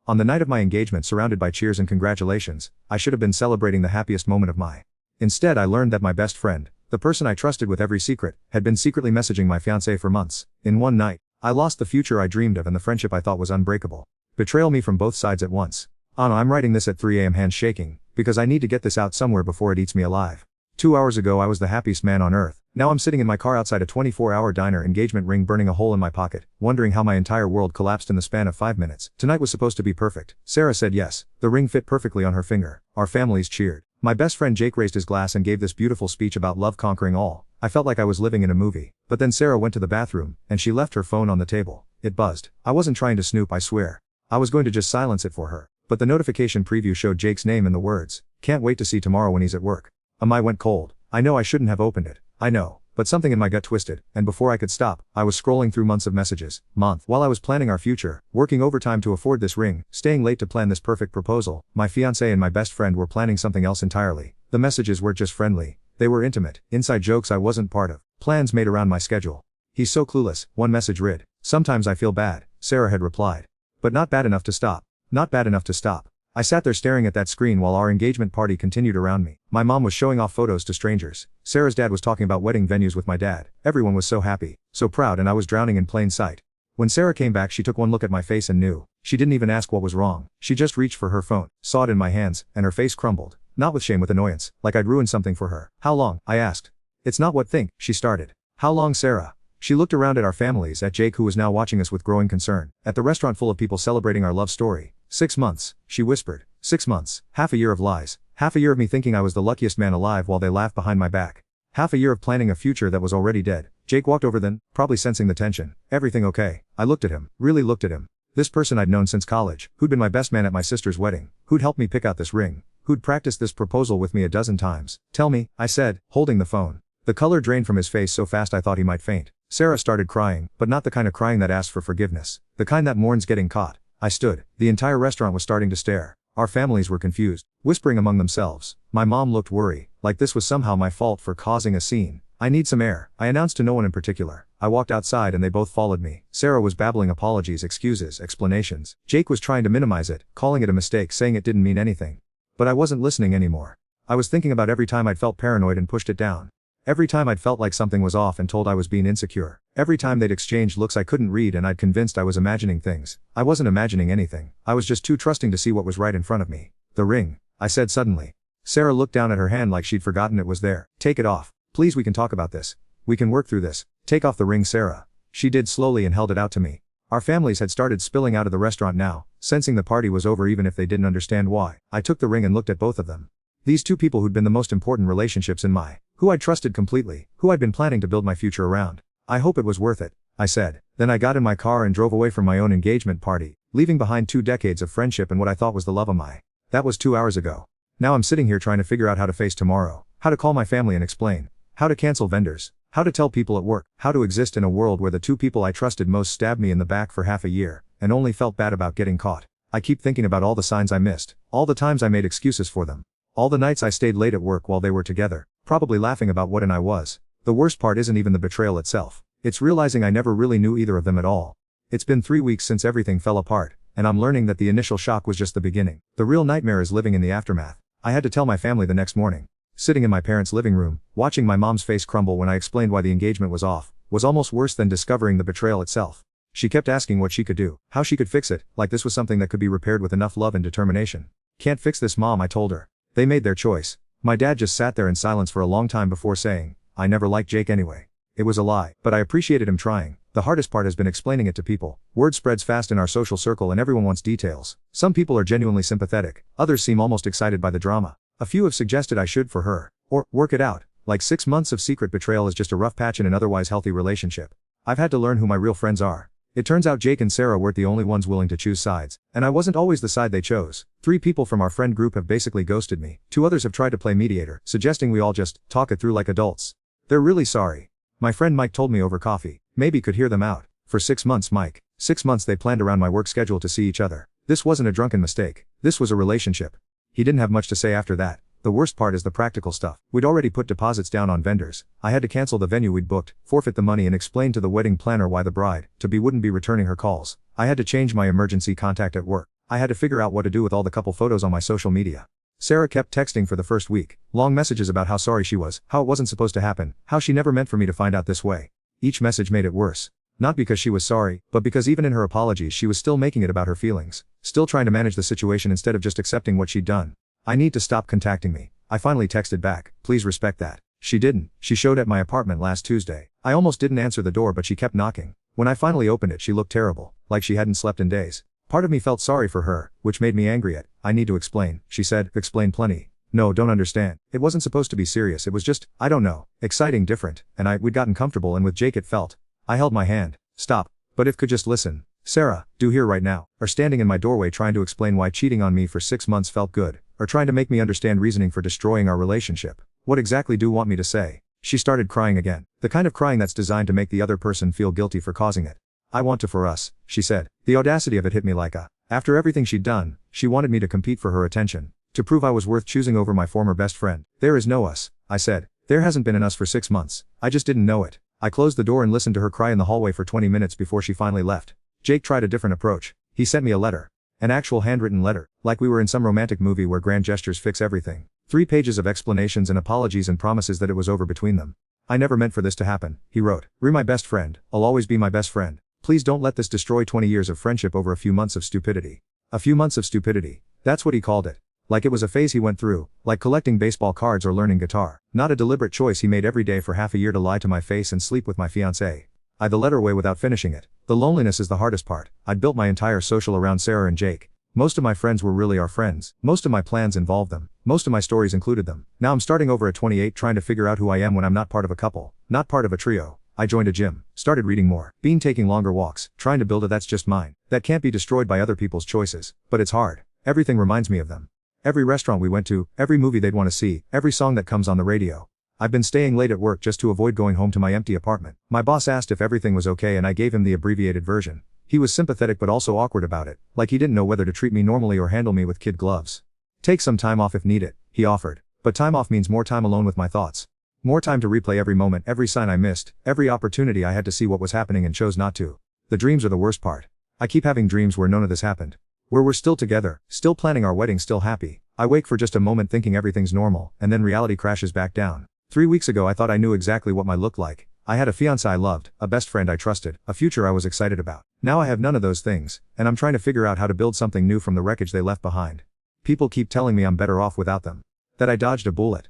On the night of my engagement, surrounded by cheers and congratulations, I should have been celebrating the happiest moment of my. Instead, I learned that my best friend, the person I trusted with every secret, had been secretly messaging my fiancé for months. In one night, I lost the future I dreamed of and the friendship I thought was unbreakable. Betrayal me from both sides at once. Oh no, I'm writing this at 3 a.m. hands shaking, because I need to get this out somewhere before it eats me alive. 2 hours ago I was the happiest man on earth. Now I'm sitting in my car outside a 24-hour diner, engagement ring burning a hole in my pocket, wondering how my entire world collapsed in the span of 5 minutes. Tonight was supposed to be perfect. Sarah said yes. The ring fit perfectly on her finger. Our families cheered. My best friend Jake raised his glass and gave this beautiful speech about love conquering all. I felt like I was living in a movie. But then Sarah went to the bathroom, and she left her phone on the table. It buzzed. I wasn't trying to snoop, I swear. I was going to just silence it for her. But the notification preview showed Jake's name and the words, "Can't wait to see tomorrow when he's at work." My went cold. I know I shouldn't have opened it. I know. But something in my gut twisted, and before I could stop, I was scrolling through months of messages. While I was planning our future, working overtime to afford this ring, staying late to plan this perfect proposal, my fiancé and my best friend were planning something else entirely. The messages weren't just friendly. They were intimate, inside jokes I wasn't part of, plans made around my schedule. "He's so clueless," one message read. "Sometimes I feel bad," Sarah had replied. "But not bad enough to stop. Not bad enough to stop." I sat there staring at that screen while our engagement party continued around me. My mom was showing off photos to strangers. Sarah's dad was talking about wedding venues with my dad. Everyone was so happy, so proud, and I was drowning in plain sight. When Sarah came back, she took one look at my face and knew. She didn't even ask what was wrong. She just reached for her phone, saw it in my hands, and her face crumbled. Not with shame, with annoyance, like I'd ruined something for her. "How long?" I asked. "It's not what think," she started. "How long, Sarah?" She looked around at our families, at Jake, who was now watching us with growing concern, at the restaurant full of people celebrating our love story. "6 months, she whispered. 6 months. Half a year of lies. Half a year of me thinking I was the luckiest man alive while they laughed behind my back. Half a year of planning a future that was already dead." Jake walked over then, probably sensing the tension. "Everything okay?" I looked at him, really looked at him. This person I'd known since college, who'd been my best man at my sister's wedding, who'd helped me pick out this ring, who'd practiced this proposal with me a dozen times. "Tell me," I said, holding the phone. The color drained from his face so fast I thought he might faint. Sarah started crying, but not the kind of crying that asks for forgiveness. The kind that mourns getting caught. I stood. The entire restaurant was starting to stare. Our families were confused, whispering among themselves. My mom looked worried, like this was somehow my fault for causing a scene. "I need some air," I announced to no one in particular. I walked outside and they both followed me. Sarah was babbling apologies, excuses, explanations. Jake was trying to minimize it, calling it a mistake, saying it didn't mean anything. But I wasn't listening anymore. I was thinking about every time I'd felt paranoid and pushed it down. Every time I'd felt like something was off and told I was being insecure. Every time they'd exchanged looks I couldn't read and I'd convinced I was imagining things. I wasn't imagining anything. I was just too trusting to see what was right in front of me. "The ring," I said suddenly. Sarah looked down at her hand like she'd forgotten it was there. "Take it off. Please, we can talk about this. We can work through this. Take off the ring, Sarah." She did slowly and held it out to me. Our families had started spilling out of the restaurant now, sensing the party was over even if they didn't understand why. I took the ring and looked at both of them. These two people who'd been the most important relationships in my, who I'd trusted completely, who I'd been planning to build my future around. "I hope it was worth it," I said. Then I got in my car and drove away from my own engagement party, leaving behind 2 decades of friendship and what I thought was the love of my. That was 2 hours ago. Now I'm sitting here trying to figure out how to face tomorrow, how to call my family and explain, how to cancel vendors, how to tell people at work, how to exist in a world where the 2 people I trusted most stabbed me in the back for half a year, and only felt bad about getting caught. I keep thinking about all the signs I missed, all the times I made excuses for them, all the nights I stayed late at work while they were together, probably laughing about what and I was. The worst part isn't even the betrayal itself. It's realizing I never really knew either of them at all. It's been 3 weeks since everything fell apart, and I'm learning that the initial shock was just the beginning. The real nightmare is living in the aftermath. I had to tell my family the next morning. Sitting in my parents' living room, watching my mom's face crumble when I explained why the engagement was off, was almost worse than discovering the betrayal itself. She kept asking what she could do, how she could fix it, like this was something that could be repaired with enough love and determination. "Can't fix this, Mom," I told her. "They made their choice." My dad just sat there in silence for a long time before saying, "I never liked Jake anyway." It was a lie, but I appreciated him trying. The hardest part has been explaining it to people. Word spreads fast in our social circle and everyone wants details. Some people are genuinely sympathetic, others seem almost excited by the drama. A few have suggested I should for her, or work it out, like 6 months of secret betrayal is just a rough patch in an otherwise healthy relationship. I've had to learn who my real friends are. It turns out Jake and Sarah weren't the only ones willing to choose sides, and I wasn't always the side they chose. 3 people from our friend group have basically ghosted me. 2 others have tried to play mediator, suggesting we all just talk it through like adults. They're really sorry. My friend Mike told me over coffee, maybe could hear them out. For 6 months, Mike. 6 months they planned around my work schedule to see each other. This wasn't a drunken mistake. This was a relationship. He didn't have much to say after that. The worst part is the practical stuff. We'd already put deposits down on vendors. I had to cancel the venue we'd booked, forfeit the money and explain to the wedding planner why the bride-to-be wouldn't be returning her calls. I had to change my emergency contact at work. I had to figure out what to do with all the couple photos on my social media. Sarah kept texting for the first week, long messages about how sorry she was, how it wasn't supposed to happen, how she never meant for me to find out this way. Each message made it worse. Not because she was sorry, but because even in her apologies she was still making it about her feelings, still trying to manage the situation instead of just accepting what she'd done. I need to stop contacting me. I finally texted back, please respect that. She didn't. She showed at my apartment last Tuesday. I almost didn't answer the door but she kept knocking. When I finally opened it she looked terrible, like she hadn't slept in days. Part of me felt sorry for her, which made me angry at, I need to explain, she said, explain plenty. No, don't understand. It wasn't supposed to be serious, it was just, I don't know, exciting, different, and we'd gotten comfortable and with Jake it felt. I held my hand. Stop. But if could just listen. Sarah, do here right now. Or standing in my doorway trying to explain why cheating on me for 6 months felt good, or trying to make me understand reasoning for destroying our relationship. What exactly do you want me to say? She started crying again. The kind of crying that's designed to make the other person feel guilty for causing it. I want to for us, she said. The audacity of it hit me like a. After everything she'd done, she wanted me to compete for her attention. To prove I was worth choosing over my former best friend. There is no us, I said. There hasn't been an us for 6 months. I just didn't know it. I closed the door and listened to her cry in the hallway for 20 minutes before she finally left. Jake tried a different approach. He sent me a letter. An actual handwritten letter, like we were in some romantic movie where grand gestures fix everything. 3 pages of explanations and apologies and promises that it was over between them. I never meant for this to happen, he wrote. Re my best friend, I'll always be my best friend. Please don't let this destroy 20 years of friendship over a few months of stupidity. A few months of stupidity. That's what he called it. Like it was a phase he went through, like collecting baseball cards or learning guitar. Not a deliberate choice he made every day for half a year to lie to my face and sleep with my fiancé. I the letter away without finishing it. The loneliness is the hardest part. I'd built my entire social around Sarah and Jake. Most of my friends were really our friends. Most of my plans involved them. Most of my stories included them. Now I'm starting over at 28 trying to figure out who I am when I'm not part of a couple, not part of a trio. I joined a gym, started reading more, been taking longer walks, trying to build a that's just mine, that can't be destroyed by other people's choices, but it's hard. Everything reminds me of them. Every restaurant we went to, every movie they'd want to see, every song that comes on the radio. I've been staying late at work just to avoid going home to my empty apartment. My boss asked if everything was okay and I gave him the abbreviated version. He was sympathetic but also awkward about it, like he didn't know whether to treat me normally or handle me with kid gloves. Take some time off if needed, he offered. But time off means more time alone with my thoughts. More time to replay every moment, every sign I missed, every opportunity I had to see what was happening and chose not to. The dreams are the worst part. I keep having dreams where none of this happened. Where we're still together, still planning our wedding, still happy. I wake for just a moment thinking everything's normal, and then reality crashes back down. 3 weeks ago I thought I knew exactly what my looked like. I had a fiancé I loved, a best friend I trusted, a future I was excited about. Now I have none of those things, and I'm trying to figure out how to build something new from the wreckage they left behind. People keep telling me I'm better off without them. That I dodged a bullet.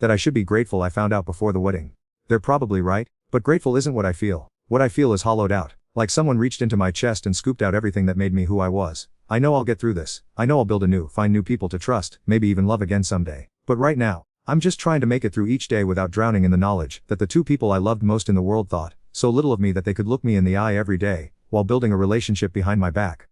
That I should be grateful I found out before the wedding. They're probably right, but grateful isn't what I feel. What I feel is hollowed out, like someone reached into my chest and scooped out everything that made me who I was. I know I'll get through this. I know I'll build find new people to trust, maybe even love again someday. But right now, I'm just trying to make it through each day without drowning in the knowledge that the 2 people I loved most in the world thought so little of me that they could look me in the eye every day, while building a relationship behind my back.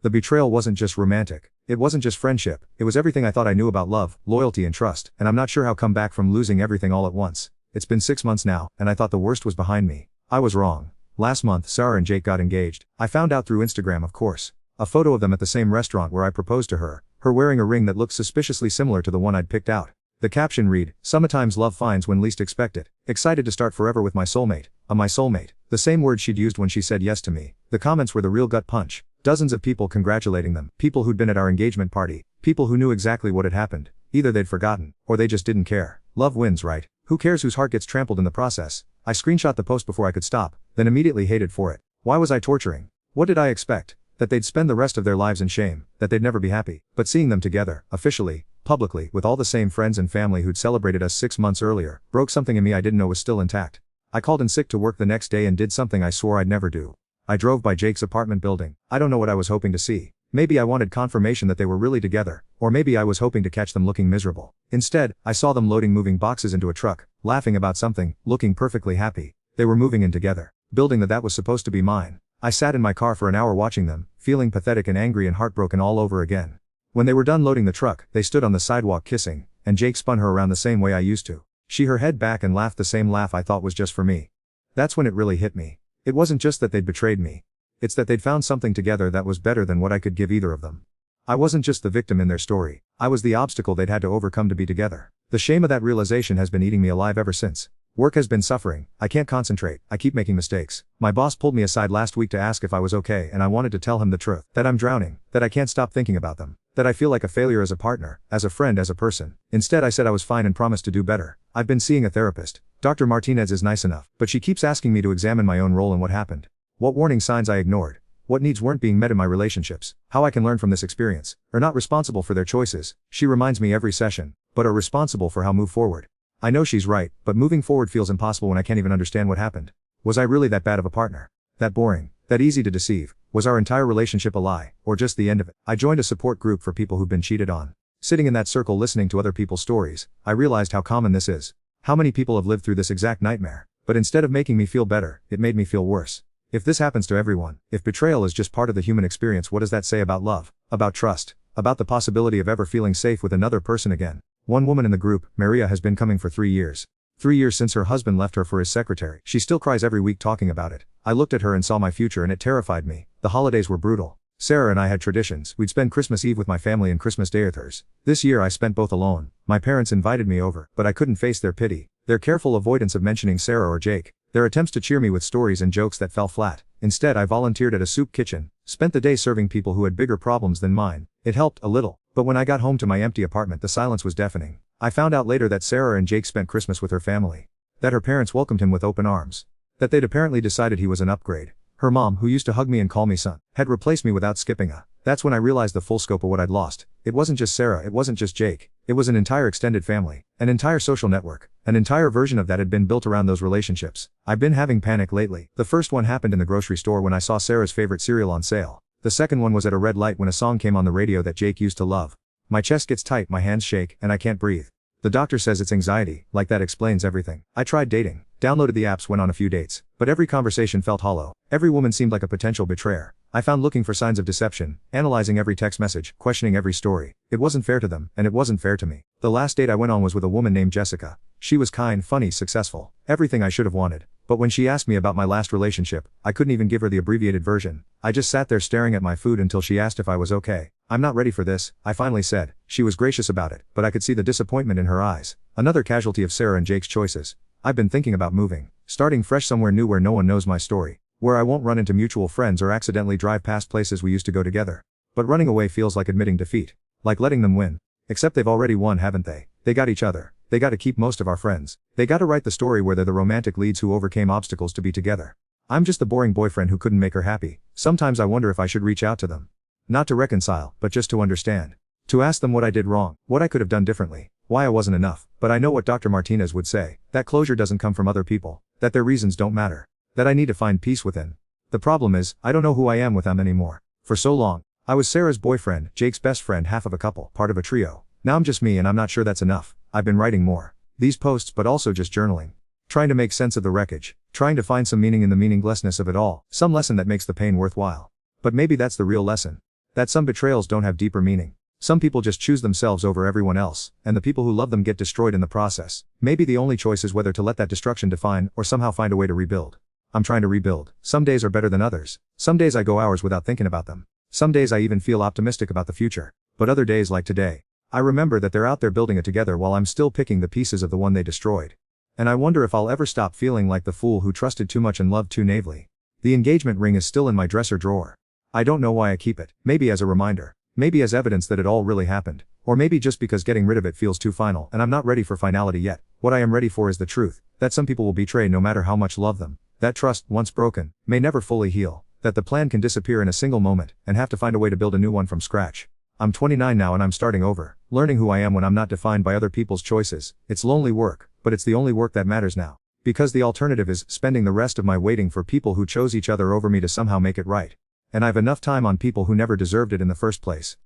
The betrayal wasn't just romantic. It wasn't just friendship. It was everything I thought I knew about love, loyalty and trust, and I'm not sure how come back from losing everything all at once. It's been 6 months now, and I thought the worst was behind me. I was wrong. Last month, Sarah and Jake got engaged. I found out through Instagram, of course. A photo of them at the same restaurant where I proposed to her, her wearing a ring that looked suspiciously similar to the one I'd picked out. The caption read, "Sometimes love finds when least expected. Excited to start forever with my soulmate." My soulmate. The same word she'd used when she said yes to me. The comments were the real gut punch. Dozens of people congratulating them. People who'd been at our engagement party. People who knew exactly what had happened. Either they'd forgotten, or they just didn't care. Love wins, right? Who cares whose heart gets trampled in the process? I screenshot the post before I could stop, then immediately hated for it. Why was I torturing? What did I expect? That they'd spend the rest of their lives in shame, that they'd never be happy. But seeing them together, officially, publicly, with all the same friends and family who'd celebrated us 6 months earlier, broke something in me I didn't know was still intact. I called in sick to work the next day and did something I swore I'd never do. I drove by Jake's apartment building. I don't know what I was hoping to see. Maybe I wanted confirmation that they were really together, or maybe I was hoping to catch them looking miserable. Instead, I saw them loading moving boxes into a truck, laughing about something, looking perfectly happy. They were moving in together, building that was supposed to be mine. I sat in my car for an hour watching them, feeling pathetic and angry and heartbroken all over again. When they were done loading the truck, they stood on the sidewalk kissing, and Jake spun her around the same way I used to. She her head back and laughed the same laugh I thought was just for me. That's when it really hit me. It wasn't just that they'd betrayed me. It's that they'd found something together that was better than what I could give either of them. I wasn't just the victim in their story. I was the obstacle they'd had to overcome to be together. The shame of that realization has been eating me alive ever since. Work has been suffering, I can't concentrate, I keep making mistakes. My boss pulled me aside last week to ask if I was okay, and I wanted to tell him the truth. That I'm drowning, that I can't stop thinking about them. That I feel like a failure as a partner, as a friend, as a person. Instead I said I was fine and promised to do better. I've been seeing a therapist. Dr. Martinez is nice enough, but she keeps asking me to examine my own role in what happened. What warning signs I ignored. What needs weren't being met in my relationships. How I can learn from this experience. Are not responsible for their choices, she reminds me every session, but are responsible for how move forward. I know she's right, but moving forward feels impossible when I can't even understand what happened. Was I really that bad of a partner? That boring? That easy to deceive? Was our entire relationship a lie, or just the end of it? I joined a support group for people who've been cheated on. Sitting in that circle listening to other people's stories, I realized how common this is. How many people have lived through this exact nightmare? But instead of making me feel better, it made me feel worse. If this happens to everyone, if betrayal is just part of the human experience, what does that say about love? About trust? About the possibility of ever feeling safe with another person again? One woman in the group, Maria, has been coming for 3 years. 3 years since her husband left her for his secretary. She still cries every week talking about it. I looked at her and saw my future, and it terrified me. The holidays were brutal. Sarah and I had traditions. We'd spend Christmas Eve with my family and Christmas Day with hers. This year I spent both alone. My parents invited me over, but I couldn't face their pity, their careful avoidance of mentioning Sarah or Jake, their attempts to cheer me with stories and jokes that fell flat. Instead I volunteered at a soup kitchen, spent the day serving people who had bigger problems than mine. It helped a little, but when I got home to my empty apartment the silence was deafening. I found out later that Sarah and Jake spent Christmas with her family. That her parents welcomed him with open arms. That they'd apparently decided he was an upgrade. Her mom, who used to hug me and call me son, had replaced me without skipping a. That's when I realized the full scope of what I'd lost. It wasn't just Sarah, it wasn't just Jake. It was an entire extended family, an entire social network, an entire version of that had been built around those relationships. I've been having panic lately. The first one happened in the grocery store when I saw Sarah's favorite cereal on sale. The second one was at a red light when a song came on the radio that Jake used to love. My chest gets tight, my hands shake, and I can't breathe. The doctor says it's anxiety, like that explains everything. I tried dating, downloaded the apps, went on a few dates, but every conversation felt hollow. Every woman seemed like a potential betrayer. I found looking for signs of deception, analyzing every text message, questioning every story. It wasn't fair to them, and it wasn't fair to me. The last date I went on was with a woman named Jessica. She was kind, funny, successful, everything I should have wanted. But when she asked me about my last relationship, I couldn't even give her the abbreviated version. I just sat there staring at my food until she asked if I was okay. I'm not ready for this, I finally said. She was gracious about it, but I could see the disappointment in her eyes. Another casualty of Sarah and Jake's choices. I've been thinking about moving, starting fresh somewhere new where no one knows my story, where I won't run into mutual friends or accidentally drive past places we used to go together. But running away feels like admitting defeat, like letting them win. Except they've already won, haven't they? They got each other. They got to keep most of our friends. They got to write the story where they're the romantic leads who overcame obstacles to be together. I'm just the boring boyfriend who couldn't make her happy. Sometimes I wonder if I should reach out to them. Not to reconcile, but just to understand. To ask them what I did wrong, what I could have done differently, why I wasn't enough. But I know what Dr. Martinez would say, that closure doesn't come from other people, that their reasons don't matter, that I need to find peace within. The problem is, I don't know who I am with them anymore. For so long, I was Sarah's boyfriend, Jake's best friend, half of a couple, part of a trio. Now I'm just me, and I'm not sure that's enough. I've been writing more. These posts, but also just journaling. Trying to make sense of the wreckage. Trying to find some meaning in the meaninglessness of it all. Some lesson that makes the pain worthwhile. But maybe that's the real lesson. That some betrayals don't have deeper meaning. Some people just choose themselves over everyone else, and the people who love them get destroyed in the process. Maybe the only choice is whether to let that destruction define, or somehow find a way to rebuild. I'm trying to rebuild. Some days are better than others. Some days I go hours without thinking about them. Some days I even feel optimistic about the future. But other days, like today, I remember that they're out there building it together while I'm still picking the pieces of the one they destroyed. And I wonder if I'll ever stop feeling like the fool who trusted too much and loved too naively. The engagement ring is still in my dresser drawer. I don't know why I keep it. Maybe as a reminder. Maybe as evidence that it all really happened. Or maybe just because getting rid of it feels too final, and I'm not ready for finality yet. What I am ready for is the truth, that some people will betray no matter how much love them. That trust, once broken, may never fully heal. That the plan can disappear in a single moment, and have to find a way to build a new one from scratch. I'm 29 now and I'm starting over, learning who I am when I'm not defined by other people's choices. It's lonely work, but it's the only work that matters now. Because the alternative is spending the rest of my waiting for people who chose each other over me to somehow make it right. And I've enough time on people who never deserved it in the first place.